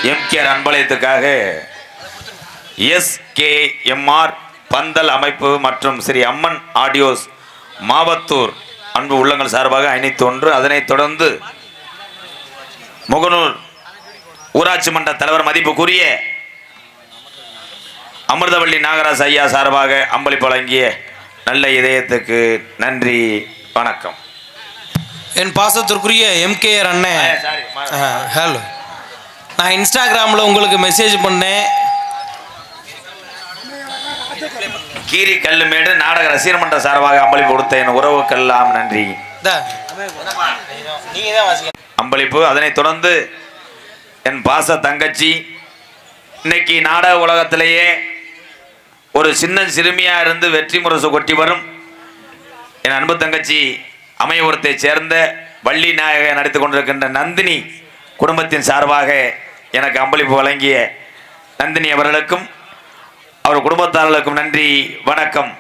MKR அன்பலயத்துக்காக SKMR பந்தல் அமைப்பு மற்றும் ஸ்ரீ அம்மன் audios Mavathur அன்பு உள்ளங்கள் சார்பாக 501. அதனைத் தொடர்ந்து முகநூர் ஊராட்சி மன்ற தலைவர் மதிப்புக்குரிய அமிர்தவள்ளி நாகராஜ் ஐயா சார்பாக அம்பளிப்பு வழங்கிய நல்ல இதயத்துக்கு நன்றி, வணக்கம். என் பாசத்திற்குரிய எம்கேஆர் அண்ணன், ஹலோ, நான் இன்ஸ்டாகிராமில் உங்களுக்கு மெசேஜ் பண்ணேன். கீரி கல்லுமேடு நாடக ரசிகர் மன்ற சார்பாக அம்பளிப்பு கொடுத்த என் உறவுக்கெல்லாம் நன்றி, அம்பளிப்பு. அதனைத் தொடர்ந்து என் பாச தங்கச்சி, இன்னைக்கு நாடக உலகத்திலேயே ஒரு சின்ன சிறுமியாக இருந்து வெற்றி முரசு கொட்டி வரும் என் அன்பு தங்கச்சி அமையபுரத்தை சேர்ந்த வள்ளி நாயக நடித்து கொண்டிருக்கின்ற நந்தினி குடும்பத்தின் சார்பாக எனக்கு அம்பளிப்பு வழங்கிய நந்தினி அவர்களுக்கும் அவர் குடும்பத்தார்களுக்கும் நன்றி, வணக்கம்.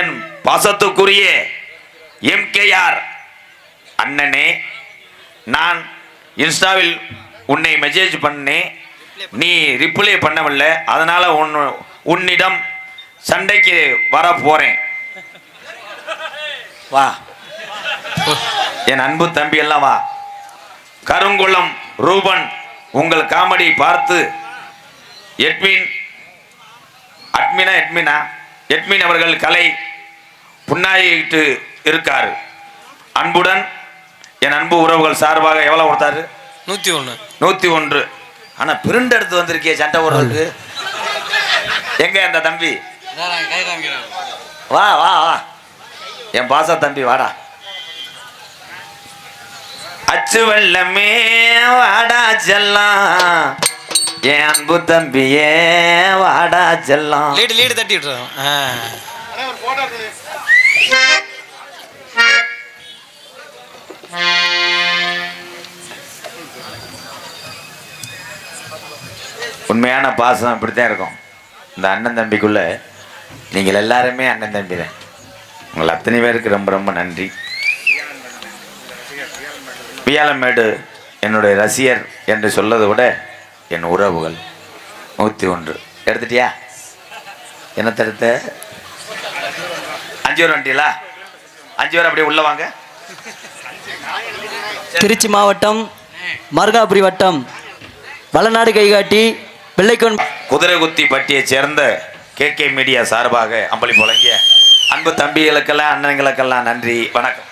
என் பாசத்துக்குரிய எம்கேஆர் அண்ணனே, நான் இன்ஸ்டாவில் உன்னை மெசேஜ் பண்ணேன், நீ ரிப்ளை பண்ணவில்லை, அதனால உன்னிடம் சண்டைக்கு வர போறேன். வா என் அன்பு தம்பி எல்லாம் வா. கருங்குளம் ரூபன் உங்கள் காமெடி பார்த்து எட்மின் அவர்கள் கலை புன்னாயிட்டு இருக்காரு. அன்புடன் என் அன்பு உறவுகள் சார்பாக எவ்வளவு கொடுத்தாரு? 101. ஆனா பிரிண்ட் எடுத்து வந்திருக்கிய சண்டை உறவுக்கு எங்க அந்த தம்பி? வா வா வா என் பாச தம்பி, வாடா. அச்சு வெள்ளமே வாடா செல்லாம், என் அன்பு தம்பியே வாடா செல்லாம். லீடு தட்டி விட்டுறோம். உண்மையான பாசம் இப்படித்தான் இருக்கும். இந்த அண்ணன் தம்பிக்குள்ள நீங்கள் எல்லாருமே அண்ணன் தம்பி தான். உங்கள் அத்தனை பேருக்கு ரொம்ப ரொம்ப நன்றி. வியாழமேடு என்னுடைய ரசிகர் என்று சொல்லதை விட என் உறவுகள் 101. எடுத்துட்டியா? என்னத்தை எடுத்த? 5 பேர் வண்டியிலா? 5 பேர் அப்படியே உள்ள வாங்க. திருச்சி மாவட்டம் மருகாபுரி வட்டம் வளநாடு கைகாட்டி பிள்ளைக்கோன் குதிரைகுத்தி பட்டியை சேர்ந்த KK மீடியா சார்பாக அம்பளிப்பு வழங்கிய அன்பு தம்பிகளுக்கெல்லாம் அண்ணன்களுக்கெல்லாம் நன்றி, வணக்கம்.